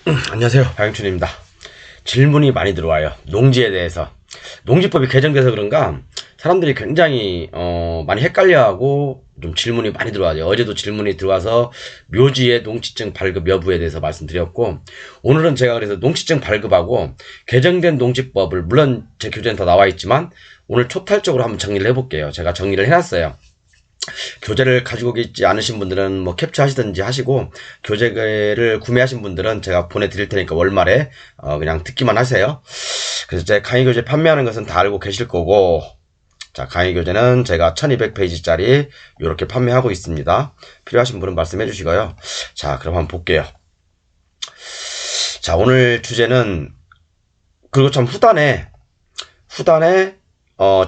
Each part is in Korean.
안녕하세요. 박영춘입니다. 질문이 많이 들어와요. 농지에 대해서. 농지법이 개정돼서 그런가 사람들이 굉장히 많이 헷갈려하고 좀 질문이 많이 들어와요. 어제도 질문이 들어와서 묘지의 농지증 발급 여부에 대해서 말씀드렸고, 오늘은 제가 그래서 농지증 발급하고 개정된 농지법을, 물론 제 교재는 다 나와 있지만 오늘 초탈적으로 한번 정리를 해볼게요. 제가 정리를 해놨어요. 교재를 가지고 있지 않으신 분들은 뭐 캡처하시든지 하시고, 교재를 구매하신 분들은 제가 보내드릴 테니까 월말에 그냥 듣기만 하세요. 그래서 제 강의 교재 판매하는 것은 다 알고 계실 거고, 자, 강의 교재는 제가 1200페이지짜리 이렇게 판매하고 있습니다. 필요하신 분은 말씀해 주시고요. 자, 그럼 한번 볼게요. 자, 오늘 주제는, 그리고 참 후단에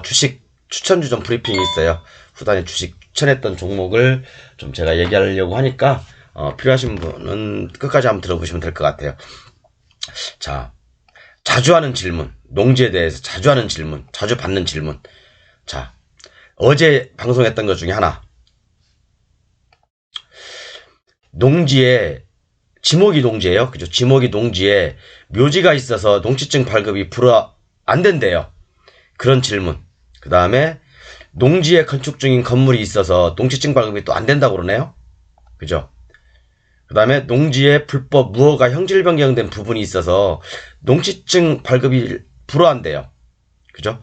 주식 추천주 좀 브리핑이 있어요. 후단에 주식 추천했던 종목을 좀 제가 얘기하려고 하니까 필요하신 분은 끝까지 한번 들어보시면 될 것 같아요. 자, 자주 하는 질문, 농지에 대해서 자주 하는 질문, 자주 받는 질문. 자, 어제 방송했던 것 중에 하나. 농지에, 지목이 농지예요. 그죠? 지목이 농지에 묘지가 있어서 농지증 발급이 안 된대요. 그런 질문. 그 다음에 농지에 건축 중인 건물이 있어서 농지증 발급이 또 안 된다고 그러네요. 그죠? 그 다음에 농지에 불법 무허가 형질 변경된 부분이 있어서 농지증 발급이 불허한대요. 그죠?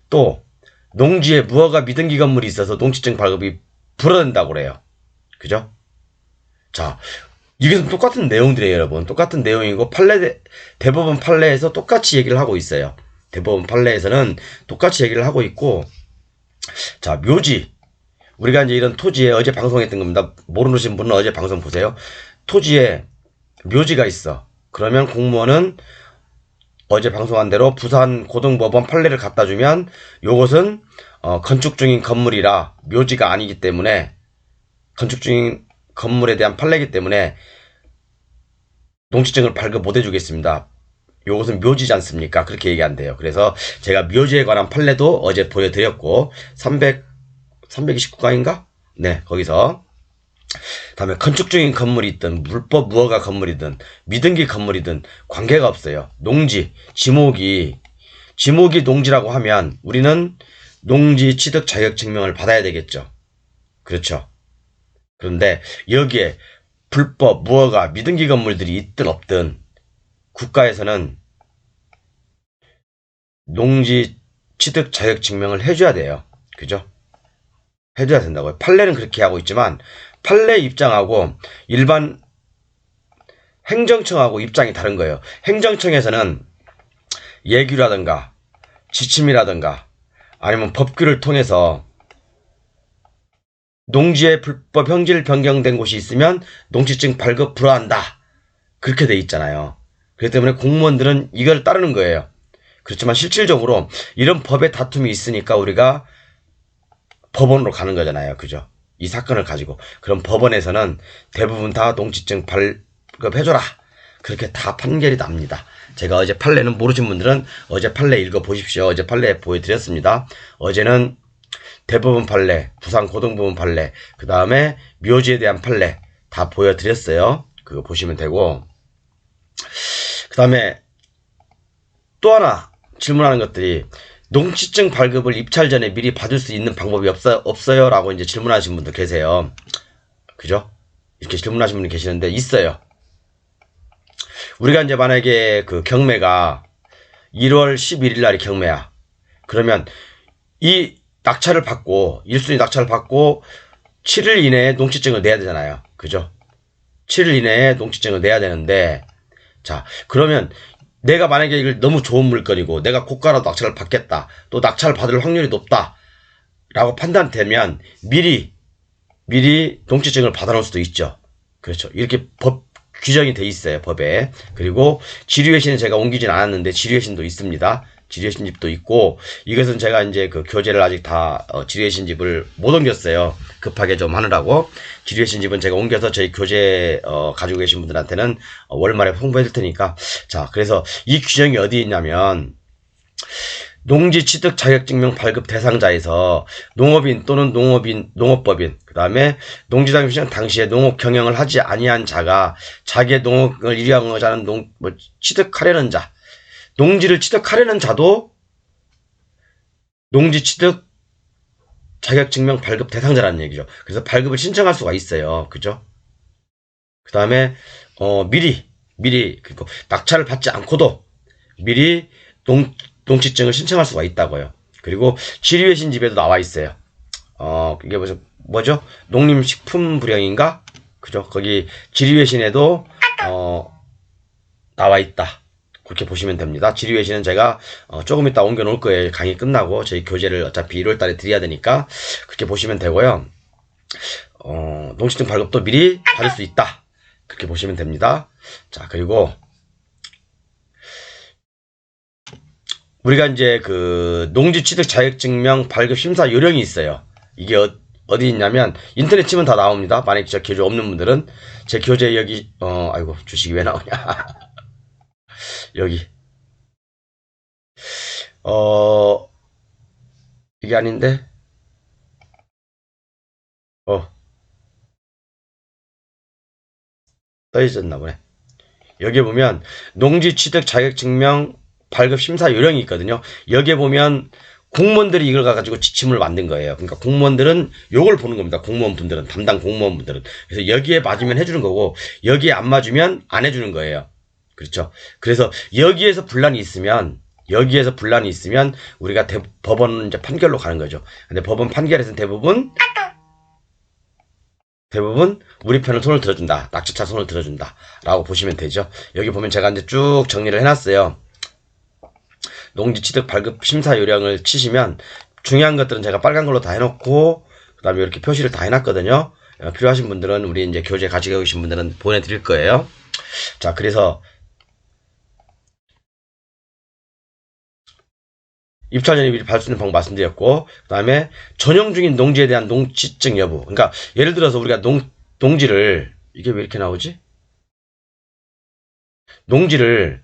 또 농지에 무허가 미등기 건물이 있어서 농지증 발급이 불허된다고 그래요. 그죠? 자, 이게 똑같은 내용들이에요, 여러분. 똑같은 내용이고 대법원 판례에서 똑같이 얘기를 하고 있어요. 대법원 판례에서는 똑같이 얘기를 하고 있고, 자, 묘지. 우리가 이제 이런 토지에, 어제 방송했던 겁니다. 모르시는 분은 어제 방송 보세요. 토지에 묘지가 있어. 그러면 공무원은 어제 방송한 대로 부산 고등법원 판례를 갖다 주면, 요것은 건축 중인 건물이라 묘지가 아니기 때문에, 건축 중인 건물에 대한 판례이기 때문에 농지증을 발급 못 해주겠습니다. 요것은 묘지지 않습니까? 그렇게 얘기한대요. 그래서 제가 묘지에 관한 판례도 어제 보여드렸고, 329강인가? 네, 거기서. 다음에 건축 중인 건물이 있든 불법 무허가 건물이든 미등기 건물이든 관계가 없어요. 농지, 지목이 농지라고 하면 우리는 농지 취득 자격 증명을 받아야 되겠죠. 그렇죠. 그런데 여기에 불법 무허가 미등기 건물들이 있든 없든 국가에서는 농지 취득 자격 증명을 해줘야 돼요. 그죠? 해줘야 된다고요. 판례는 그렇게 하고 있지만 판례 입장하고 일반 행정청하고 입장이 다른 거예요. 행정청에서는 예규라든가 지침이라든가 아니면 법규를 통해서 농지의 불법 형질 변경된 곳이 있으면 농지증 발급 불허한다. 그렇게 돼 있잖아요. 그렇기 때문에 공무원들은 이걸 따르는 거예요. 그렇지만 실질적으로 이런 법의 다툼이 있으니까 우리가 법원으로 가는 거잖아요. 그죠? 이 사건을 가지고. 그럼 법원에서는 대부분 다 농지증 발급해줘라. 그렇게 다 판결이 납니다. 제가 어제 판례는 모르신 분들은 어제 판례 읽어보십시오. 어제 판례 보여드렸습니다. 어제는 대법원 판례, 부산 고등법원 판례, 그 다음에 묘지에 대한 판례 다 보여드렸어요. 그거 보시면 되고, 그 다음에 또 하나 질문하는 것들이, 농지증 발급을 입찰 전에 미리 받을 수 있는 방법이 없어요? 라고 이제 질문하시는 분들 계세요. 그죠? 이렇게 질문하시는 분이 계시는데, 있어요. 우리가 이제 만약에 그 경매가 1월 11일 날이 경매야. 그러면 이 낙찰을 받고, 1순위 낙찰을 받고 7일 이내에 농지증을 내야 되잖아요. 그죠? 7일 이내에 농지증을 내야 되는데, 자, 그러면 내가 만약에 이걸 너무 좋은 물건이고 내가 고가라도 낙찰을 받겠다, 또 낙찰을 받을 확률이 높다 라고 판단되면 미리 농지증을 받아놓을 수도 있죠. 그렇죠. 이렇게 법 규정이 돼 있어요, 법에. 그리고 지류회신은 제가 옮기진 않았는데 지류회신도 있습니다. 지류회신집도 있고, 이것은 제가 이제 그 교재를 아직 다 지류회신집을 못 옮겼어요. 급하게 좀 하느라고. 지류회신집은 제가 옮겨서 저희 교재 가지고 계신 분들한테는 월말에 홍보해 줄 테니까. 자, 그래서 이 규정이 어디 있냐면, 농지 취득 자격증명 발급 대상자에서 농업인 또는 농업법인, 그 다음에 농지자격 시행 당시에 농업 경영을 하지 아니한 자가 자기의 농업을 일하고자 하는 취득하려는 자, 농지를 취득하려는 자도 농지 취득 자격증명 발급 대상자라는 얘기죠. 그래서 발급을 신청할 수가 있어요. 그죠? 그 다음에 미리 그리고 낙찰을 받지 않고도 미리 농지증을 신청할 수가 있다고요. 그리고 지리외신 집에도 나와 있어요. 이게 뭐죠? 농림식품부령인가? 그죠? 거기 지리외신에도 나와 있다. 그렇게 보시면 됩니다. 지리외신은 제가 조금 이따 옮겨 놓을 거예요. 강의 끝나고 저희 교재를 어차피 1월 달에 드려야 되니까 그렇게 보시면 되고요. 농지증 발급도 미리 받을 수 있다. 그렇게 보시면 됩니다. 자, 그리고 우리가 이제 그 농지 취득 자격증명 발급 심사 요령이 있어요. 이게 어디 있냐면 인터넷 치면 다 나옵니다. 만약에 저 교재 없는 분들은 제 교재 여기 아이고 주식이 왜 나오냐. 여기 이게 아닌데 떠있었나 보네. 여기에 보면 농지 취득 자격증명 발급 심사 요령이 있거든요. 여기에 보면 공무원들이 이걸 가지고 지침을 만든 거예요. 그러니까 공무원들은 요걸 보는 겁니다. 공무원분들은, 담당 공무원분들은. 그래서 여기에 맞으면 해주는 거고 여기에 안 맞으면 안 해주는 거예요. 그렇죠. 그래서 여기에서 분란이 있으면 우리가 법원 이제 판결로 가는 거죠. 근데 법원 판결에서는 대부분 우리 편을 손을 들어준다. 낙찰차 손을 들어준다. 라고 보시면 되죠. 여기 보면 제가 이제 쭉 정리를 해놨어요. 농지 취득 발급 심사 요령을 치시면 중요한 것들은 제가 빨간 걸로 다 해놓고 그 다음에 이렇게 표시를 다 해놨거든요. 필요하신 분들은 우리 이제 교재 가지고 계신 분들은 보내드릴 거예요. 자, 그래서 입찰 전에 미리 받을 수 있는 방법 말씀드렸고, 그 다음에 전용 중인 농지에 대한 농지증 여부. 그러니까 예를 들어서 우리가 농지를 이게 왜 이렇게 나오지? 농지를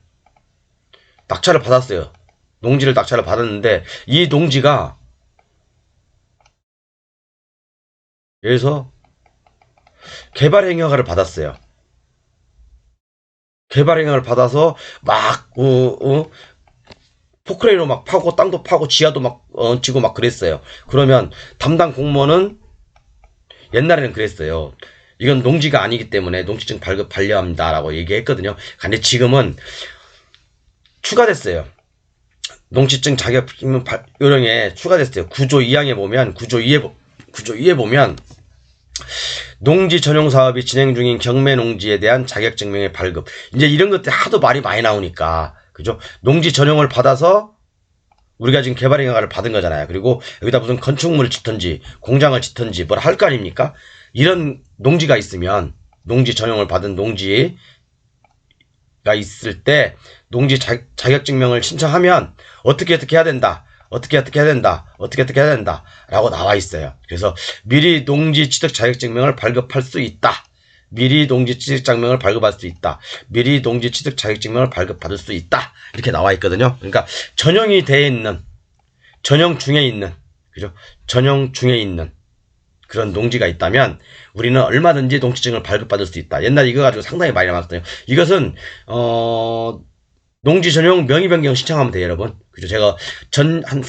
낙찰을 받았어요. 농지를 낙찰을 받았는데 이 농지가 여기서 개발행위허가를 받았어요. 개발행위허가를 받아서 막 포크레인으로 막 파고 땅도 파고 지하도 막 얹히고 막 그랬어요. 그러면 담당 공무원은 옛날에는 그랬어요. 이건 농지가 아니기 때문에 농지증 발급 반려합니다라고 얘기했거든요. 근데 지금은 추가됐어요. 농지증 자격증명 요령에 추가됐어요. 구조 2항에 보면 구조 2에 보면 농지 전용 사업이 진행 중인 경매 농지에 대한 자격증명의 발급. 이제 이런 것들 하도 말이 많이 나오니까 그죠? 농지 전용을 받아서 우리가 지금 개발행위허가를 받은 거잖아요. 그리고 여기다 무슨 건축물을 짓든지 공장을 짓든지 뭘 할 거 아닙니까? 이런 농지가 있으면 농지 전용을 받은 농지가 있을 때 농지 자격증명을 신청하면 어떻게 해야 된다. 어떻게 해야 된다. 라고 나와 있어요. 그래서 미리 농지 취득 자격증명을 발급할 수 있다. 미리 농지 취득 자격증명을 발급할 수 있다. 미리 농지 취득 자격증명을 발급받을 수 있다. 이렇게 나와 있거든요. 그러니까 전용이 돼 있는, 전용 중에 있는, 그죠? 전용 중에 있는 그런 농지가 있다면 우리는 얼마든지 농지증을 발급받을 수 있다. 옛날에 이거 가지고 상당히 많이 나왔거든요. 이것은 농지 전용 명의 변경 신청하면 돼요, 여러분. 그죠? 제가 한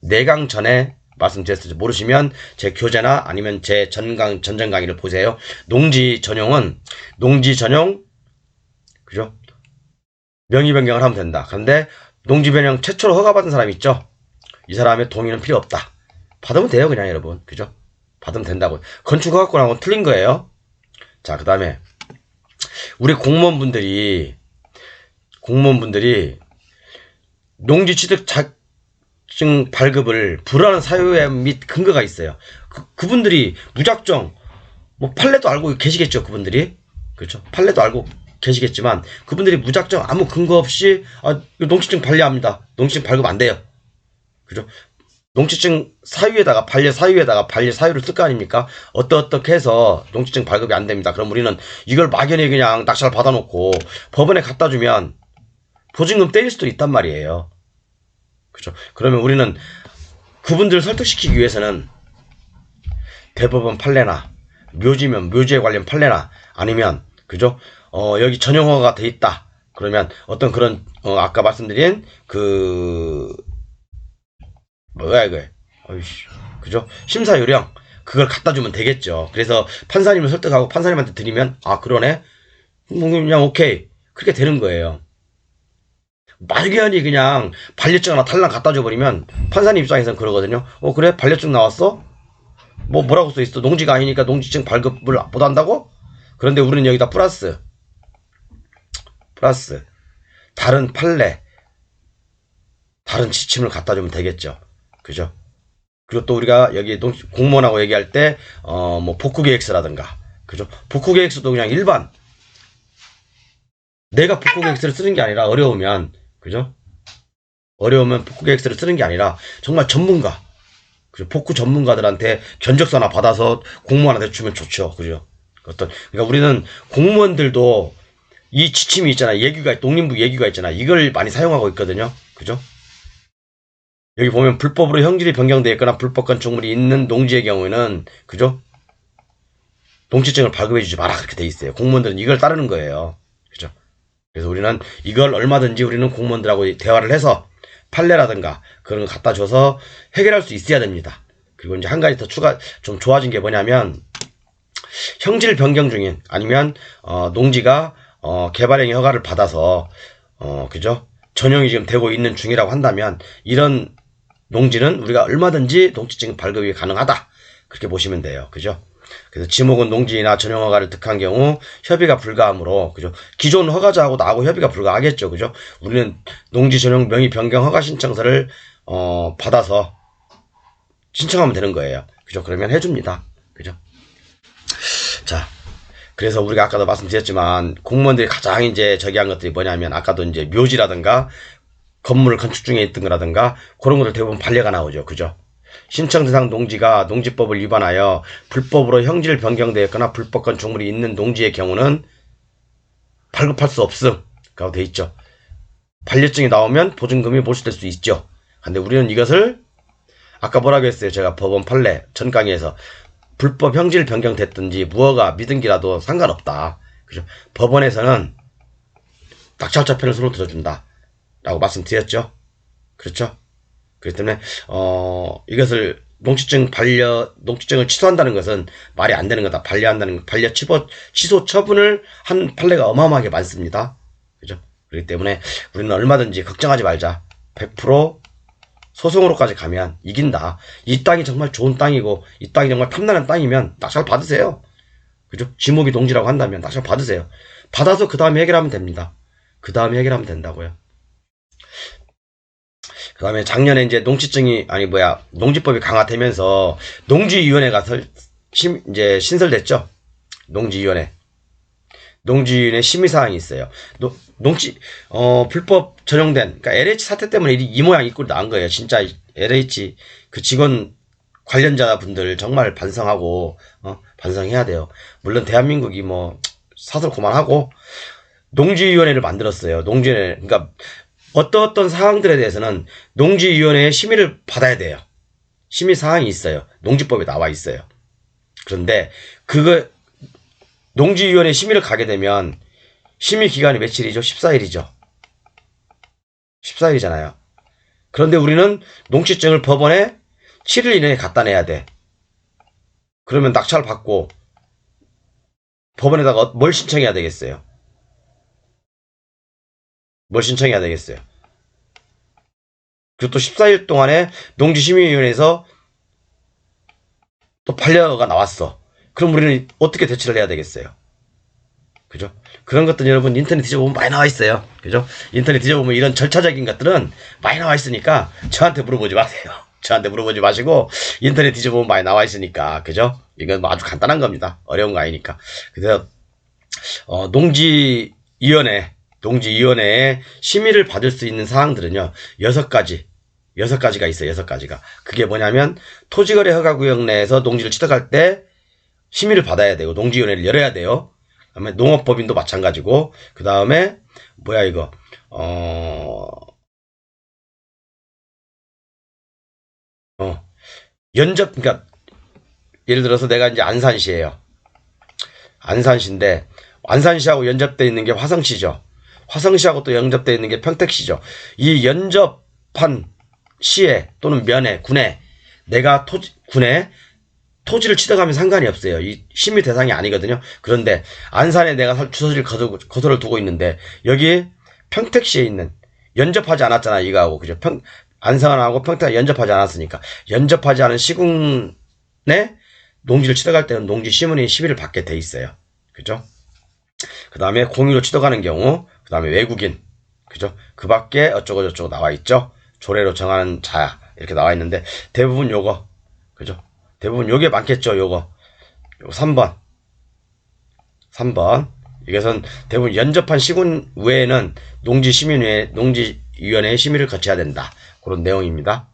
4강 전에 말씀드렸을 때 모르시면 제 교재나 아니면 제 전전 강의를 보세요. 농지 전용, 그죠? 명의 변경을 하면 된다. 그런데 농지 변경 최초로 허가받은 사람이 있죠? 이 사람의 동의는 필요 없다. 받으면 돼요, 그냥 여러분. 그죠? 받으면 된다고요. 건축 허가권하고는 틀린 거예요. 자, 그 다음에 우리 공무원분들이 농지 취득 자격증 발급을 불허하는 사유 및 근거가 있어요. 그분들이 무작정 뭐 판례도 알고 계시겠죠, 그분들이. 그렇죠? 판례도 알고 계시겠지만 그분들이 무작정 아무 근거 없이 농지증 반려합니다. 농지증 발급 안 돼요. 그죠? 농지증 사유에다가 반려 사유를 쓸 거 아닙니까? 어떻게 해서 농지증 발급이 안 됩니다. 그럼 우리는 이걸 막연히 그냥 낙찰 받아놓고 법원에 갖다 주면 보증금 때릴 수도 있단 말이에요. 그죠? 그러면 우리는 그분들을 설득시키기 위해서는 대법원 판례나 묘지면 묘지에 관련 판례나 아니면 그죠? 여기 전용어가 돼 있다. 그러면 어떤 그런 아까 말씀드린 그 뭐야 이거 어이씨 그죠? 심사 요령 그걸 갖다 주면 되겠죠. 그래서 판사님을 설득하고 판사님한테 드리면 아 그러네. 그냥 오케이 그렇게 되는 거예요. 막연히 그냥 반려증 하나 탈랑 갖다 줘버리면 판사님 입장에서는 그러거든요. 그래 반려증 나왔어? 뭐라고 써 있어? 농지가 아니니까 농지증 발급을 못 한다고? 그런데 우리는 여기다 플러스 다른 판례 다른 지침을 갖다 주면 되겠죠. 그죠? 그리고 또 우리가 여기 공무원하고 얘기할 때 뭐 복구계획서라든가 그죠? 복구계획서도 그냥 일반 내가 복구계획서를 쓰는 게 아니라 어려우면 그죠? 어려우면 복구계획서를 쓰는 게 아니라 정말 전문가 그죠? 복구 전문가들한테 견적서 하나 받아서 공무원한테 주면 좋죠. 그죠? 그러니까 우리는 공무원들도 이 지침이 있잖아. 농림부 예규가 있잖아. 이걸 많이 사용하고 있거든요. 그죠? 여기 보면 불법으로 형질이 변경되어 있거나 불법 건축물이 있는 농지의 경우에는 그죠? 농지증을 발급해 주지 마라 그렇게 돼 있어요. 공무원들은 이걸 따르는 거예요. 그죠? 그래서 우리는 이걸 얼마든지 우리는 공무원들하고 대화를 해서 판례라든가 그런 거 갖다 줘서 해결할 수 있어야 됩니다. 그리고 이제 한 가지 더 좀 좋아진 게 뭐냐면 형질 변경 중인 아니면 농지가 개발행위 허가를 받아서 그죠? 전용이 지금 되고 있는 중이라고 한다면 이런 농지는 우리가 얼마든지 농지증 발급이 가능하다. 그렇게 보시면 돼요. 그죠? 그래서 지목은 농지나 전용 허가를 득한 경우 협의가 불가하므로 그죠? 기존 허가자하고 나하고 협의가 불가하겠죠. 그죠? 우리는 농지 전용 명의 변경 허가 신청서를 받아서 신청하면 되는 거예요. 그죠? 그러면 해줍니다. 그죠? 자, 그래서 우리가 아까도 말씀드렸지만 공무원들이 가장 이제 저기 한 것들이 뭐냐면 아까도 이제 묘지라든가 건물 건축 중에 있던 거라든가 그런 것들 대부분 반려가 나오죠. 그죠? 신청 대상 농지가 농지법을 위반하여 불법으로 형질 변경되었거나 불법 건축물이 있는 농지의 경우는 발급할 수 없음. 라고 돼 있죠. 반려증이 나오면 보증금이 몰수될 수 있죠. 근데 우리는 이것을 아까 뭐라고 했어요? 제가 법원 판례 전 강의에서 불법 형질 변경됐든지 무허가 미등기라도 상관없다. 그죠? 법원에서는 낙찰자 편을 손으로 들어준다. 라고 말씀드렸죠. 그렇죠? 그렇기 때문에 이것을 농지증을 취소한다는 것은 말이 안 되는 거다. 반려 취소 처분을 한 판례가 어마어마하게 많습니다. 그죠? 그렇기 때문에 우리는 얼마든지 걱정하지 말자. 100% 소송으로까지 가면 이긴다. 이 땅이 정말 좋은 땅이고 이 땅이 정말 탐나는 땅이면 낙찰 받으세요. 그죠? 지목이 농지라고 한다면 낙찰 받으세요. 받아서 그 다음에 해결하면 됩니다. 그 다음에 해결하면 된다고요. 그 다음에 작년에 이제 농지법이 강화되면서 농지위원회가 이제 신설됐죠. 농지위원회 심의사항이 있어요. 불법 전용된, 그러니까 LH 사태 때문에 이 모양 이 꼴 나온 거예요. 진짜 LH 그 직원 관련자 분들 정말 반성하고, 반성해야 돼요. 물론 대한민국이 사설 그만하고, 농지위원회를 만들었어요. 농지위원회, 그러니까 어떤 사항들에 대해서는 농지위원회의 심의를 받아야 돼요. 심의 사항이 있어요. 농지법에 나와 있어요. 그런데 농지위원회 심의를 가게 되면 심의 기간이 며칠이죠? 14일이죠. 14일이잖아요. 그런데 우리는 농지증을 법원에 7일 이내에 갖다 내야 돼. 그러면 낙찰 받고 법원에다가 뭘 신청해야 되겠어요? 뭘 신청해야 되겠어요? 그리고 또 14일 동안에 농지심의위원회에서 또 반려가 나왔어. 그럼 우리는 어떻게 대처를 해야 되겠어요? 그죠? 그런 것들 여러분 인터넷 뒤져보면 많이 나와 있어요. 그죠? 인터넷 뒤져보면 이런 절차적인 것들은 많이 나와 있으니까 저한테 물어보지 마세요. 저한테 물어보지 마시고 인터넷 뒤져보면 많이 나와 있으니까 그죠? 이건 아주 간단한 겁니다. 어려운 거 아니니까. 그래서 농지위원회에 심의를 받을 수 있는 사항들은요 6가지가 있어요. 6가지가. 그게 뭐냐면 토지거래 허가구역 내에서 농지를 취득할 때 심의를 받아야 되고 농지위원회를 열어야 돼요. 그다음에 농업법인도 마찬가지고 그 다음에 그러니까 예를 들어서 내가 이제 안산시예요. 안산시인데 안산시하고 연접되어 있는 게 화성시죠. 화성시하고 또 연접되어 있는 게 평택시죠. 이 연접한 시에 또는 면에 군에 내가 군에 토지를 취득하면 상관이 없어요. 이 심의 대상이 아니거든요. 그런데 안산에 내가 주소지를 거소를 두고 있는데 여기 평택시에 있는 연접하지 않았잖아 이거하고 그죠? 안산하고 평택 연접하지 않았으니까 연접하지 않은 시군에 농지를 취득할 때는 농지 시민이 시비를 받게 돼 있어요. 그죠? 그 다음에 공유로 취득하는 경우, 그 다음에 외국인, 그죠? 그 밖에 어쩌고 저쩌고 나와 있죠? 조례로 정하는 자야. 이렇게 나와 있는데, 대부분 요거, 그죠? 대부분 요게 많겠죠, 요거. 요거 3번. 3번. 이것은 대부분 연접한 시군 외에는 농지위원회의 심의를 거쳐야 된다. 그런 내용입니다.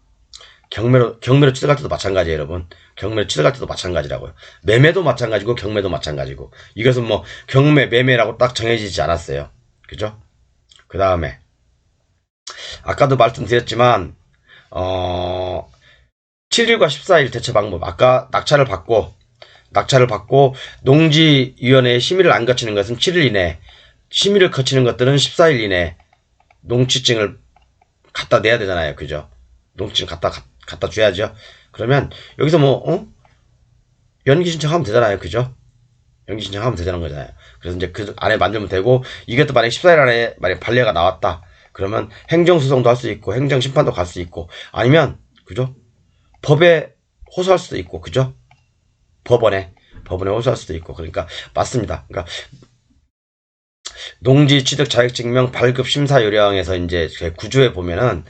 경매로 취득할 때도 마찬가지예요, 여러분. 경매로 취득할 때도 마찬가지라고요. 매매도 마찬가지고 경매도 마찬가지고. 이것은 뭐 경매, 매매라고 딱 정해지지 않았어요. 그죠? 그 다음에 아까도 말씀드렸지만 7일과 14일 대처 방법. 아까 낙찰을 받고 농지위원회의 심의를 안 거치는 것은 7일 이내, 심의를 거치는 것들은 14일 이내 농지증을 갖다 내야 되잖아요. 그죠? 농지증 갖다 줘야죠. 그러면 여기서 연기 신청하면 되잖아요. 그죠? 연기 신청하면 되자는 거잖아요. 그래서 이제 그 안에 만들면 되고, 이것도 만약에 14일 안에 만약에 판례가 나왔다. 그러면 행정소송도 할 수 있고, 행정심판도 갈 수 있고, 아니면, 그죠? 법에 호소할 수도 있고, 그죠? 법원에 호소할 수도 있고, 그러니까, 맞습니다. 그러니까, 농지 취득 자격증명 발급 심사 요령에서 이제 구조에 보면은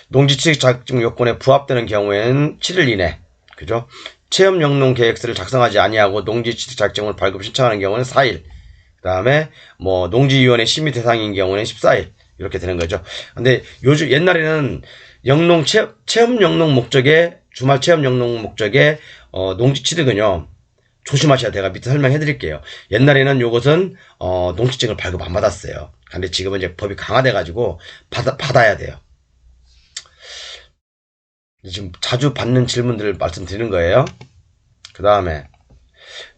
농지 취득 자격증 요건에 부합되는 경우에는 7일 이내, 그죠? 체험 영농 계획서를 작성하지 아니하고 농지 취득 자격증을 발급 신청하는 경우는 4일. 그다음에 뭐 농지위원회 심의 대상인 경우는 14일. 이렇게 되는 거죠. 근데 요즘 옛날에는 체험 영농 목적의 주말 체험 영농 목적의 농지 취득은요. 조심하셔야 돼요. 밑에 설명해 드릴게요. 옛날에는 요것은 농지증을 발급 안 받았어요. 근데 지금은 이제 법이 강화돼 가지고 받아야 돼요. 지금 자주 받는 질문들을 말씀드리는 거예요. 그 다음에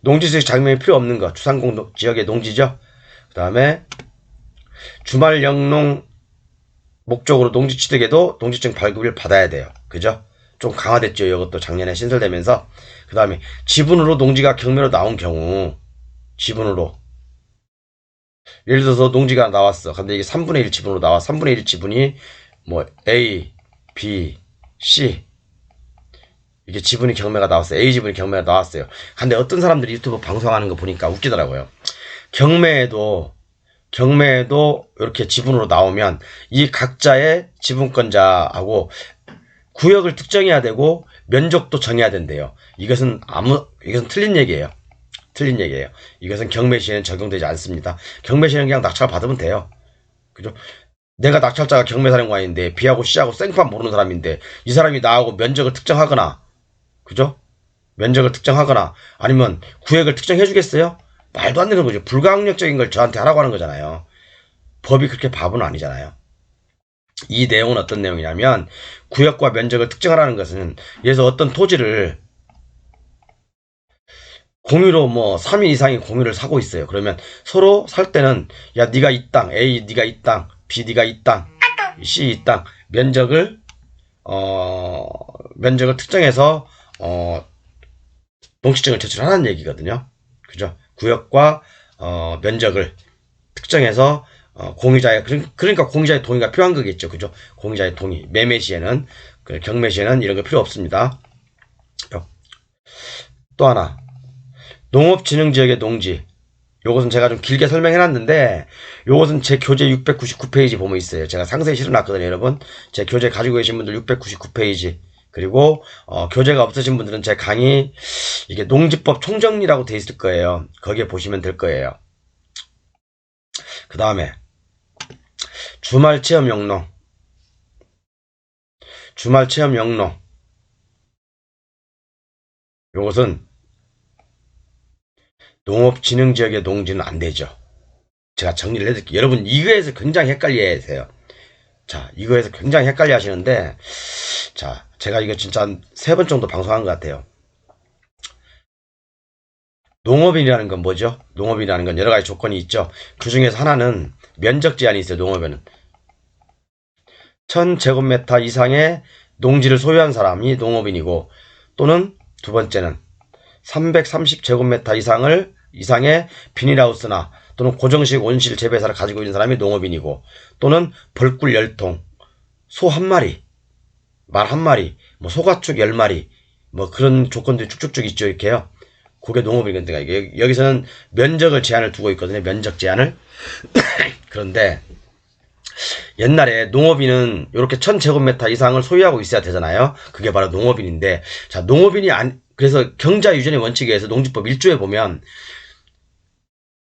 농지취득 자격증이 필요 없는 거, 주상공 지역의 농지죠. 그 다음에 주말 영농 목적으로 농지 취득에도 농지증 발급을 받아야 돼요. 그죠? 좀 강화됐죠. 이것도 작년에 신설되면서. 그 다음에 지분으로 농지가 경매로 나온 경우, 지분으로 예를 들어서 농지가 나왔어. 근데 이게 3분의 1 지분으로 나와. 3분의 1 지분이 뭐 A, B, C 이게 지분이 경매가 나왔어요. A 지분이 경매가 나왔어요. 근데 어떤 사람들이 유튜브 방송하는 거 보니까 웃기더라고요. 경매에도 이렇게 지분으로 나오면 이 각자의 지분권자하고 구역을 특정해야 되고 면적도 정해야 된대요. 이것은 틀린 얘기예요. 틀린 얘기예요. 이것은 경매 시에는 적용되지 않습니다. 경매 시에는 그냥 낙찰 받으면 돼요. 그죠? 내가 낙찰자가 경매사령관인데 B하고 C하고 생판 모르는 사람인데 이 사람이 나하고 면적을 특정하거나, 그죠? 면적을 특정하거나 아니면 구역을 특정해 주겠어요? 말도 안 되는 거죠. 불가항력적인 걸 저한테 하라고 하는 거잖아요. 법이 그렇게 바보는 아니잖아요. 이 내용은 어떤 내용이냐면 구역과 면적을 특정하라는 것은 예를 들어서 어떤 토지를 공유로 뭐 3인 이상이 공유를 사고 있어요. 그러면 서로 살 때는 야 네가 이 땅, A 네가 이 땅, B 네가 이 땅, C 이 땅 면적을 특정해서 농지증을 제출하라는 얘기거든요. 그죠? 구역과 면적을 특정해서 공유자의 그러니까 공유자의 동의가 필요한 거겠죠. 그죠? 공유자의 동의. 매매 시에는 경매 시에는 이런 거 필요 없습니다. 또 하나. 농업진흥지역의 농지. 요것은 제가 좀 길게 설명해 놨는데 요것은 제 교재 699페이지 보면 있어요. 제가 상세히 실어놨거든요, 여러분. 제 교재 가지고 계신 분들 699페이지. 그리고 교재가 없으신 분들은 제 강의 이게 농지법 총정리라고 돼 있을 거예요. 거기에 보시면 될 거예요. 그 다음에 주말 체험 영농. 요것은 농업진흥지역의 농지는 안 되죠. 제가 정리를 해드릴게요. 여러분 이거에서 굉장히 헷갈려 하세요. 자, 이거에서 굉장히 헷갈려 하시는데, 자, 제가 이거 진짜 한 3번 정도 방송한 것 같아요. 농업인이라는 건 뭐죠? 농업인이라는 건 여러 가지 조건이 있죠. 그 중에서 하나는 면적 제한이 있어요, 농업에는. 1000제곱미터 이상의 농지를 소유한 사람이 농업인이고, 또는 두 번째는 330제곱미터 이상의 비닐하우스나 또는 고정식 온실 재배사를 가지고 있는 사람이 농업인이고, 또는 벌꿀 10통, 소 1마리, 말 1마리, 뭐 소가축 10마리, 뭐 그런 조건들이 쭉쭉쭉 있죠, 이렇게요. 그게 농업이거든요. 여기서는 면적을 제한을 두고 있거든요. 면적 제한을. 그런데 옛날에 농업인은 이렇게 1000제곱미터 이상을 소유하고 있어야 되잖아요. 그게 바로 농업인인데, 자, 그래서 경자 유전의 원칙에 의해서 농지법 1조에 보면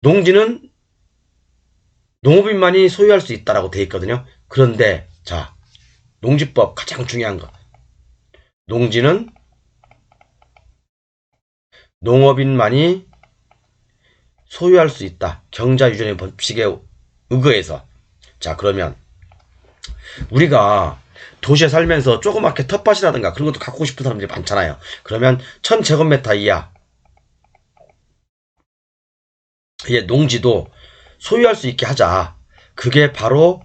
농지는 농업인만이 소유할 수 있다라고 되어 있거든요. 그런데 자, 농지법 가장 중요한 거. 농지는 농업인만이 소유할 수 있다. 경자 유전의 법칙에 의거해서. 자, 그러면 우리가 도시에 살면서 조그맣게 텃밭이라든가 그런 것도 갖고 싶은 사람들이 많잖아요. 그러면 1000제곱미터 이하 의 농지도 소유할 수 있게 하자. 그게 바로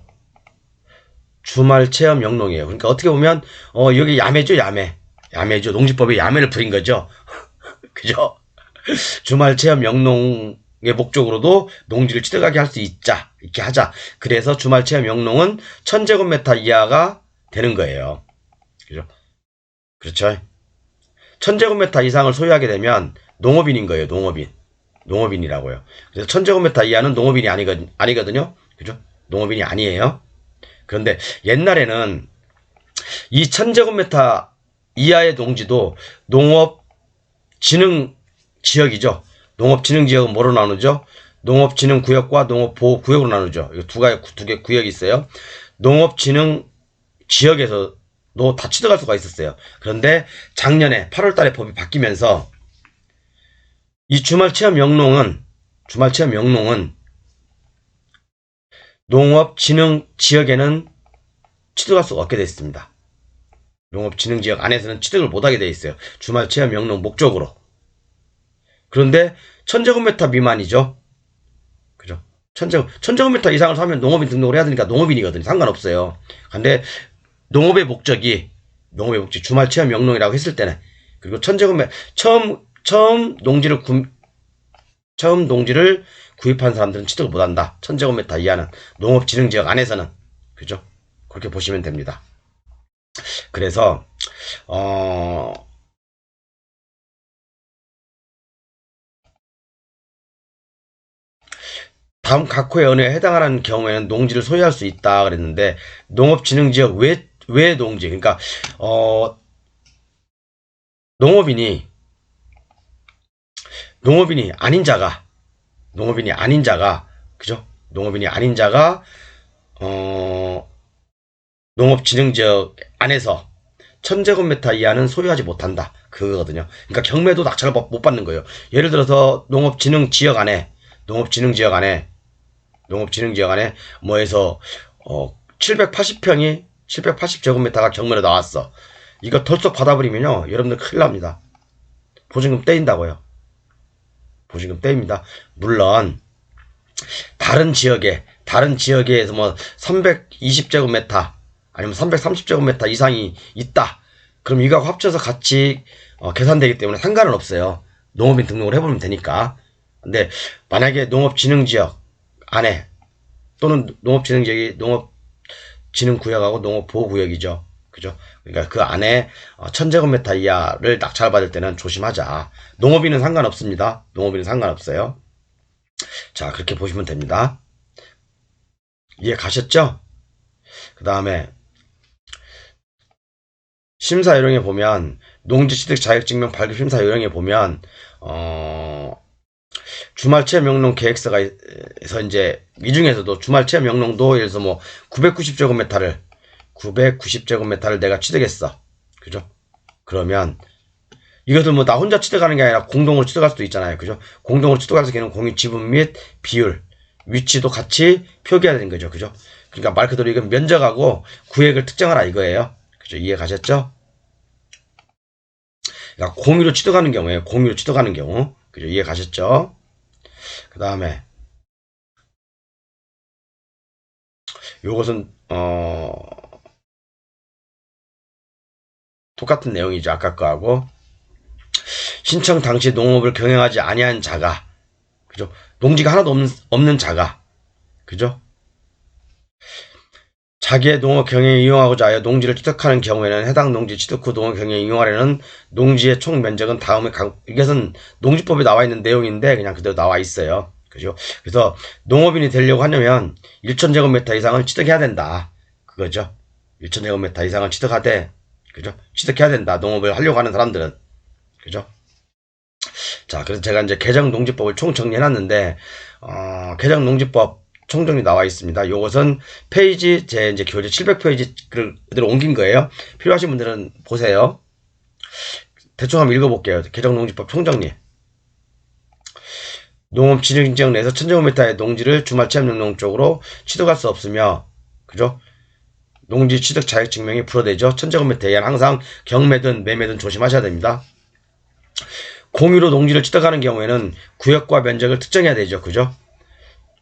주말 체험 영농이에요. 그러니까 어떻게 보면 여기 야매죠, 야매. 야매죠. 농지법에 야매를 부린 거죠. 그죠? 주말 체험 영농의 목적으로도 농지를 취득하게 할 수 있자. 이렇게 하자. 그래서 주말 체험 영농은 1000제곱미터 이하가 되는 거예요. 그죠? 그렇죠? 1000제곱미터 이상을 소유하게 되면 농업인인 거예요. 농업인이라고요. 그래서 1000제곱미터 이하는 농업인이 아니거든요. 그죠? 농업인이 아니에요. 그런데 옛날에는 이 1000제곱미터 이하의 농지도 농업진흥지역이죠. 농업진흥지역은 뭐로 나누죠? 농업진흥구역과 농업보호구역으로 나누죠. 두 개 구역이 있어요. 농업진흥지역에서도 다 취득할 수가 있었어요. 그런데 작년에 8월 달에 법이 바뀌면서 이 주말체험 영농은 농업진흥지역에는 취득할 수가 없게 되어 있습니다. 농업진흥지역 안에서는 취득을 못하게 되어 있어요. 주말체험 영농 목적으로. 그런데 1000제곱미터 미만이죠. 그죠? 1000제곱미터 이상을 사면 농업인 등록을 해야 되니까 농업인이거든요. 상관없어요. 근데 농업의 목적이 주말체험 영농이라고 했을 때는, 그리고 1000제곱미터 처음 농지를 구입한 사람들은 취득을 못한다. 1000제곱미터 이하는 농업진흥지역 안에서는. 그죠? 그렇게 보시면 됩니다. 그래서 다음 각 호의 언어에 해당하는 경우에는 농지를 소유할 수 있다 그랬는데, 농업진흥지역 외 농지, 그러니까 농업인이 아닌 자가 그죠? 농업인이 아닌 자가 농업진흥지역 안에서 1000제곱미터 이하는 소유하지 못한다. 그거거든요. 그러니까 경매도 낙찰을 못 받는 거예요. 예를 들어서 농업진흥지역 안에 뭐해서 780제곱미터가 경매로 나왔어. 이거 덜썩 받아버리면요, 여러분들 큰일 납니다. 보증금 떼인다고요. 보증금 떼입니다. 물론 다른 지역에서 뭐 320제곱미터 아니면 330제곱미터 이상이 있다. 그럼 이거하고 합쳐서 같이 계산되기 때문에 상관은 없어요. 농업인 등록을 해보면 되니까. 근데 만약에 농업진흥지역 안에, 또는 농업진흥지역이 농업진흥구역하고 농업보호구역이죠. 그죠? 그러니까 그 안에 1000제곱미터 이하를 낙찰받을 때는 조심하자. 농업인은 상관없습니다. 농업인은 상관없어요. 자, 그렇게 보시면 됩니다. 이해 가셨죠? 그 다음에 심사요령에 보면, 농지취득 자격증명 발급 심사요령에 보면 주말체험 영농 계획서가에서 이제 이 중에서도 주말체험 영농도 예를 들어서 뭐 990제곱미터를 내가 취득했어. 그죠? 그러면 이것도 뭐 나 혼자 취득하는 게 아니라 공동으로 취득할 수도 있잖아요. 그죠? 공동으로 취득할 수 있는 공유 지분 및 비율, 위치도 같이 표기해야 되는 거죠. 그죠? 그러니까 말 그대로 이건 면적하고 구획을 특정하라 이거예요. 그죠? 이해 가셨죠? 그러니까 공유로 취득하는 경우에 공유로 취득하는 경우. 그죠? 이해 가셨죠? 그 다음에 요것은 똑같은 내용이죠. 아까 거하고. 신청 당시 농업을 경영하지 아니한 자가, 그죠? 농지가 하나도 없는 자가, 그죠? 자기의 농업 경영에 이용하고자 하여 농지를 취득하는 경우에는 해당 농지 취득 후 농업 경영에 이용하려는 농지의 총 면적은 다음에 이것은 농지법에 나와 있는 내용인데 그냥 그대로 나와 있어요. 그죠? 그래서 농업인이 되려고 하려면 1,000제곱미터 이상은 취득해야 된다. 그거죠. 1,000제곱미터 이상은 취득하되, 그죠? 취득해야 된다. 농업을 하려고 하는 사람들은. 그죠? 자, 그래서 제가 이제 개정농지법을 총 정리해놨는데, 개정농지법 총정리 나와 있습니다. 요것은 페이지, 제 이제 교재 700페이지를 그대로 옮긴 거예요. 필요하신 분들은 보세요. 대충 한번 읽어볼게요. 개정농지법 총정리. 농업진흥지역 내에서 1,000제곱미터의 농지를 주말체험용농 쪽으로 취득할 수 없으며, 그죠? 농지 취득 자격증명이 불허되죠. 1,000제곱미터 이하는 항상 경매든 매매든 조심하셔야 됩니다. 공유로 농지를 취득하는 경우에는 구역과 면적을 특정해야 되죠. 그죠?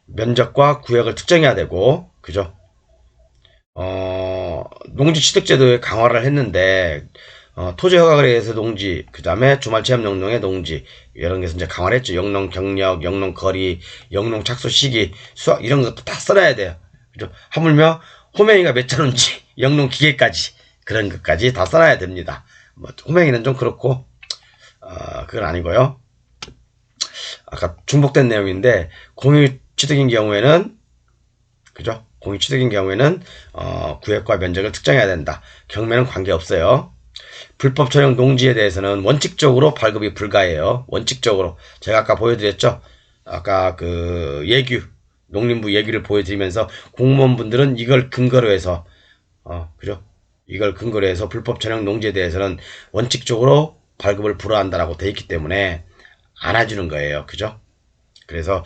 면적과 구역을 특정해야 되고, 그죠? 농지 취득제도에 강화를 했는데, 토지 허가에 의해서 농지, 그 다음에 주말체험 영농의 농지, 이런 것은 이제 강화를 했죠. 영농 경력, 영농 거리, 영농 착수 시기, 수확, 이런 것도 다 써놔야 돼요. 그죠? 하물며, 호명이가 몇 자루인지, 영농 기계까지, 그런 것까지 다 써놔야 됩니다. 뭐, 호명이는 좀 그렇고, 그건 아니고요. 아까 중복된 내용인데 공유 취득인 경우에는, 그죠? 공유 취득인 경우에는 구역과 면적을 특정해야 된다. 경매는 관계없어요. 불법 처형 농지에 대해서는 원칙적으로 발급이 불가해요. 원칙적으로. 제가 아까 보여드렸죠? 아까 그 예규, 농림부 예규를 보여드리면서 공무원분들은 이걸 근거로 해서 그죠? 이걸 근거로 해서 불법 처형 농지에 대해서는 원칙적으로 발급을 불허한다라고 돼 있기 때문에 안 해주는 거예요. 그죠? 그래서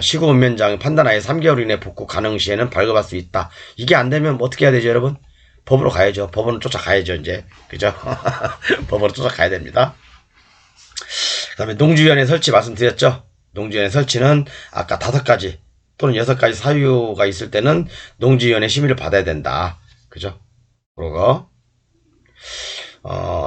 시구 운면장 판단하에 3개월 이내 복구 가능 시에는 발급할 수 있다. 이게 안 되면 뭐 어떻게 해야 되죠, 여러분? 법으로 가야죠. 법원을 쫓아가야죠, 이제. 그죠? 법으로 쫓아가야 됩니다. 그 다음에 농지위원회 설치 말씀드렸죠? 농지위원회 설치는 아까 5가지 또는 6가지 사유가 있을 때는 농지위원회 심의를 받아야 된다. 그죠? 그러고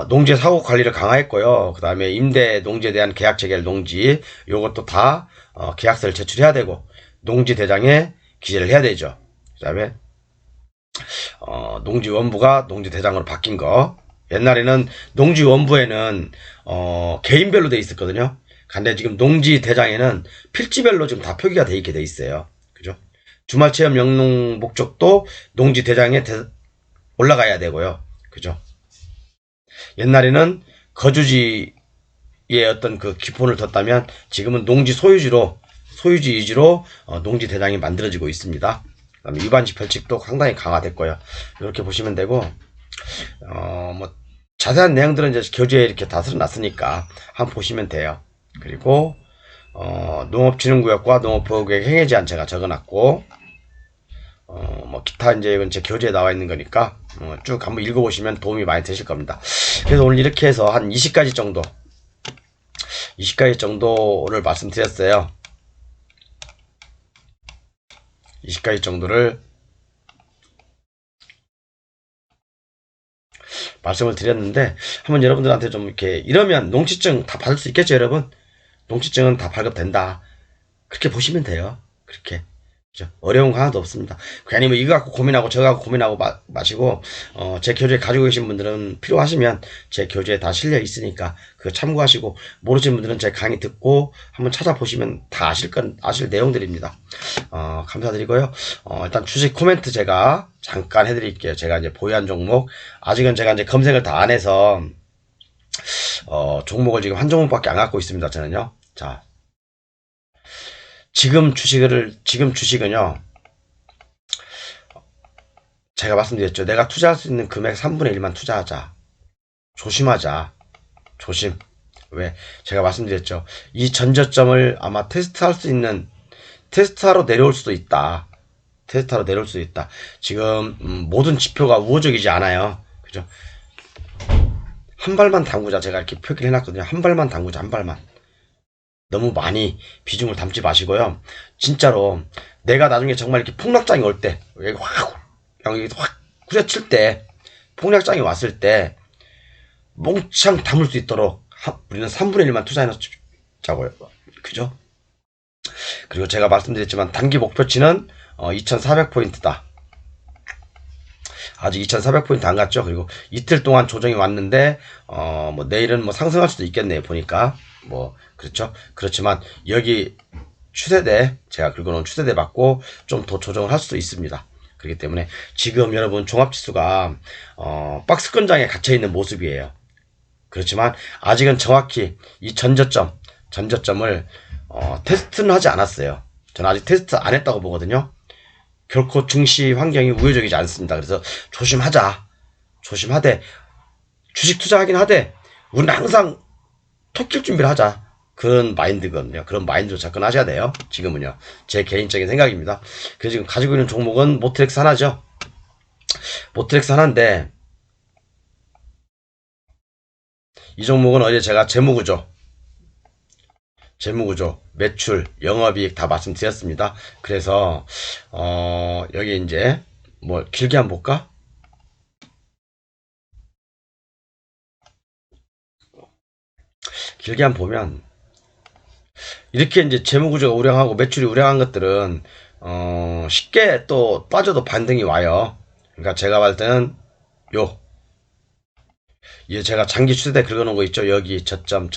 농지의 사고 관리를 강화했고요. 그 다음에 임대 농지에 대한 계약 체결 농지, 요것도 다 계약서를 제출해야 되고 농지 대장에 기재를 해야 되죠. 그 다음에 농지 원부가 농지 대장으로 바뀐 거. 옛날에는 농지 원부에는 개인별로 돼 있었거든요. 근데 지금 농지 대장에는 필지별로 지금 다 표기가 돼 있게 돼 있어요. 그죠? 주말 체험 영농 목적도 농지 대장에 올라가야 되고요. 그죠? 옛날에는 거주지에 어떤 그 기본을 뒀다면 지금은 농지 소유지 위주로 농지 대장이 만들어지고 있습니다. 그다음에 위반지 벌칙도 상당히 강화됐고요. 이렇게 보시면 되고 뭐 자세한 내용들은 이제 교재에 이렇게 다 써놨으니까 한번 보시면 돼요. 그리고 농업진흥구역과 농업보호구역 행해 제한 제가 적어놨고 뭐 기타 이제 이건 제 교재에 나와 있는 거니까 쭉 한번 읽어보시면 도움이 많이 되실 겁니다. 그래서 오늘 이렇게 해서 한 20가지 정도를 말씀드렸어요. 20가지 정도를 말씀을 드렸는데 한번 여러분들한테 좀 이렇게 이러면 농지증 다 받을 수 있겠죠, 여러분? 농지증은 다 발급된다. 그렇게 보시면 돼요. 그렇게. 어려운 거 하나도 없습니다. 괜히 뭐 이거 갖고 고민하고 저거 갖고 고민하고 마시고 제 교재 가지고 계신 분들은 필요하시면 제 교재에 다 실려 있으니까 그거 참고하시고 모르시는 분들은 제 강의 듣고 한번 찾아보시면 다 아실 내용들입니다. 감사드리고요. 일단 주식 코멘트 제가 잠깐 해드릴게요. 제가 이제 보유한 종목 아직은 제가 이제 검색을 다 안 해서 종목을 지금 한 종목밖에 안 갖고 있습니다. 저는요. 자. 지금 주식은요, 제가 말씀드렸죠. 내가 투자할 수 있는 금액 3분의 1만 투자하자. 조심하자. 조심. 왜? 제가 말씀드렸죠. 이 전저점을 아마 테스트할 수 있는 테스트하러 내려올 수도 있다. 테스트하러 내려올 수도 있다. 지금 모든 지표가 우호적이지 않아요. 그죠? 한 발만 담그자. 제가 이렇게 표기를 해놨거든요. 한 발만 담그자. 한 발만. 너무 많이 비중을 담지 마시고요. 진짜로 내가 나중에 정말 이렇게 폭락장이 올 때, 여기 확 후려칠 때, 폭락장이 왔을 때 몽창 담을 수 있도록 우리는 3분의 1만 투자해놓자고요. 그죠? 그리고 제가 말씀드렸지만 단기 목표치는 2400포인트다. 아직 2400포인트 안 갔죠. 그리고 이틀 동안 조정이 왔는데 뭐 내일은 뭐 상승할 수도 있겠네요. 보니까 뭐 그렇죠. 그렇지만 여기 추세대, 제가 긁어놓은 추세대 받고 좀 더 조정을 할 수도 있습니다. 그렇기 때문에 지금 여러분 종합지수가 박스권장에 갇혀있는 모습이에요. 그렇지만 아직은 정확히 이 전저점을 테스트는 하지 않았어요. 저는 아직 테스트 안 했다고 보거든요. 결코 증시 환경이 우호적이지 않습니다. 그래서 조심하되 주식 투자하긴 하되 우리는 항상 토낄 준비를 하자. 그런 마인드거든요. 그런 마인드로 접근하셔야 돼요. 지금은요. 제 개인적인 생각입니다. 그래서 지금 가지고 있는 종목은 모트렉스 하나죠. 모트렉스 하나인데 이 종목은 어제 제가 재무구조, 매출, 영업이익 다 말씀드렸습니다. 그래서 여기 이제 뭐 길게 한번 볼까? 길게 한번 보면 이렇게 이제 재무구조가 우량하고 매출이 우량한 것들은 쉽게 또 빠져도 반등이 와요. 그러니까 제가 봤을 때는 이게 제가 장기 추세대 긁어놓은 거 있죠. 여기 저점,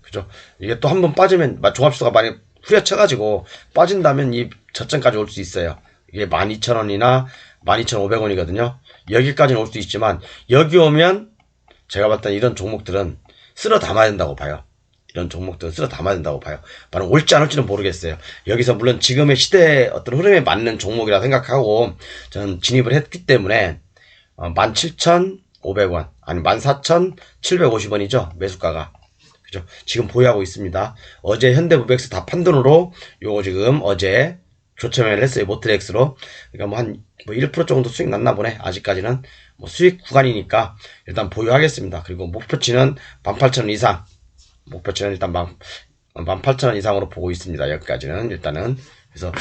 그죠? 이게 또 한 번 빠지면 종합지수가 많이 후려쳐가지고 빠진다면 이 저점까지 올 수 있어요. 이게 12,000원이나 12,500원이거든요. 여기까지는 올 수 있지만 여기 오면 제가 봤을 때 이런 종목들은 쓸어 담아야 된다고 봐요. 만약 올지 안 올지는 모르겠어요. 여기서 물론 지금의 시대의 어떤 흐름에 맞는 종목이라 생각하고 저는 진입을 했기 때문에 17,500원 아니 14,750원이죠. 매수가가. 그죠? 지금 보유하고 있습니다. 어제 현대무백스 다 판돈으로 요거 지금 어제 교체매매를 했어요. 모트렉스로. 그러니까 뭐 한 1% 정도 수익 났나 보네. 아직까지는 뭐 수익 구간이니까 일단 보유하겠습니다. 그리고 목표치는 18,000원 이상. 목표치는 일단 18,000원 이상으로 보고 있습니다. 여기까지는 일단은. 그래서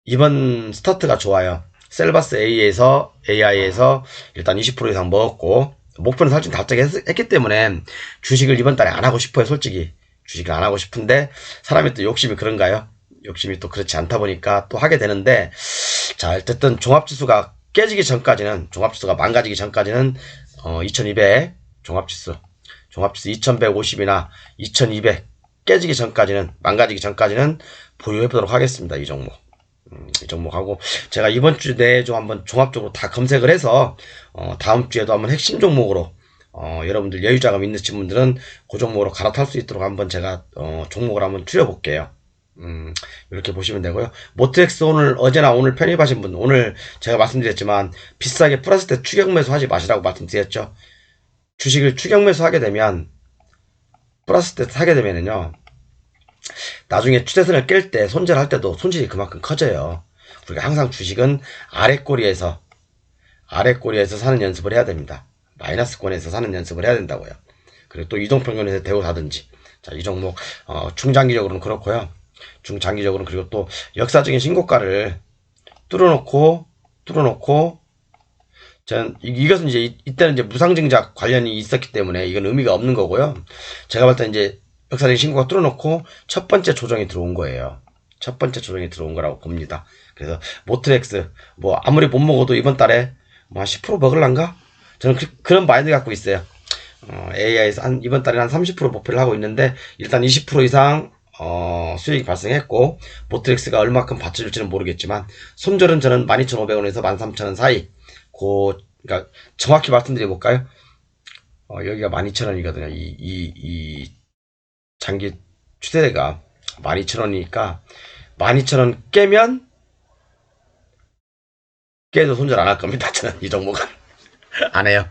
이번 스타트가 좋아요. 셀바스 AI에서 일단 20% 이상 먹었고 목표는 사실 달성했기 때문에 주식을 이번 달에 안 하고 싶어요. 솔직히 주식을 안 하고 싶은데 사람이 또 욕심이 그런가요? 욕심이 또 그렇지 않다 보니까 또 하게 되는데, 자 어쨌든 종합지수가 망가지기 전까지는 2200 종합지수 2150이나 2200 망가지기 전까지는 보유해 보도록 하겠습니다. 이 종목하고 제가 이번 주 내에 좀 한번 종합적으로 다 검색을 해서 다음 주에도 한번 핵심 종목으로 여러분들 여유자금 있으신 분들은 그 종목으로 갈아탈 수 있도록 한번 제가 종목을 한번 추려볼게요. 이렇게 보시면 되고요. 모트엑스 어제나 오늘 편입하신 분, 오늘 제가 말씀드렸지만 비싸게 플러스 때 추격 매수 하지 마시라고 말씀드렸죠. 주식을 추격 매수 하게 되면 플러스 때 사게 되면은요, 나중에 추세선을 깰 때 손절할 때도 손실이 그만큼 커져요. 우리가 항상 주식은 아랫꼬리에서 사는 연습을 해야 됩니다. 마이너스권에서 사는 연습을 해야 된다고요. 그리고 또 이동평균에서 대우 사든지. 자, 이 종목 중장기적으로는 그렇고요. 중장기적으로는 그리고 또 역사적인 신고가를 뚫어놓고 저는 이것은 이제 이때는 이제 무상증자 관련이 있었기 때문에 이건 의미가 없는 거고요. 제가 봤을 때 이제 역사적인 신고가 뚫어놓고 첫 번째 조정이 들어온 거예요. 첫 번째 조정이 들어온 거라고 봅니다. 그래서 모트렉스 뭐 아무리 못 먹어도 이번 달에 뭐 한 10% 먹을란가? 저는 그런 마인드 갖고 있어요. AI에서 이번 달에 한 30% 목표를 하고 있는데 일단 20% 이상 수익이 발생했고 모트렉스가 얼마큼 받쳐줄지는 모르겠지만 손절은 저는 12,500원에서 13,000원 사이 그러니까 정확히 말씀드려 볼까요? 여기가 12,000원이거든요. 이 장기 추세대가 12,000원이니까 12,000원 깨도 손절 안 할 겁니다. 저는 이 종목은 안 해요.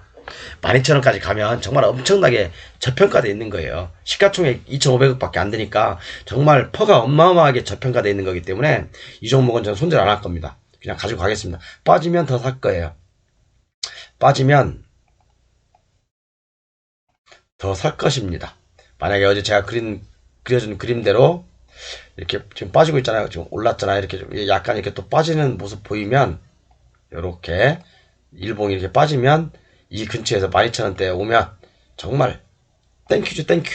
12,000원까지 가면 정말 엄청나게 저평가되어 있는 거예요. 시가총액 2,500억밖에 안 되니까 정말 퍼가 어마어마하게 저평가되어 있는 거기 때문에 이 종목은 저는 손절 안 할 겁니다. 그냥 가지고 가겠습니다. 빠지면 더 살 거예요. 빠지면 더 살 것입니다. 만약에 어제 제가 그려준 그림대로 이렇게 지금 빠지고 있잖아요. 지금 올랐잖아요. 이렇게 좀 약간 이렇게 또 빠지는 모습 보이면 이렇게 일봉이 이렇게 빠지면 이 근처에서 12,000원대에 오면 정말 땡큐죠, 땡큐.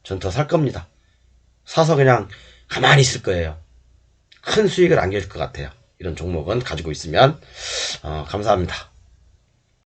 전 더 살 겁니다. 사서 그냥 가만히 있을 거예요. 큰 수익을 안길 것 같아요. 이런 종목은 가지고 있으면 감사합니다.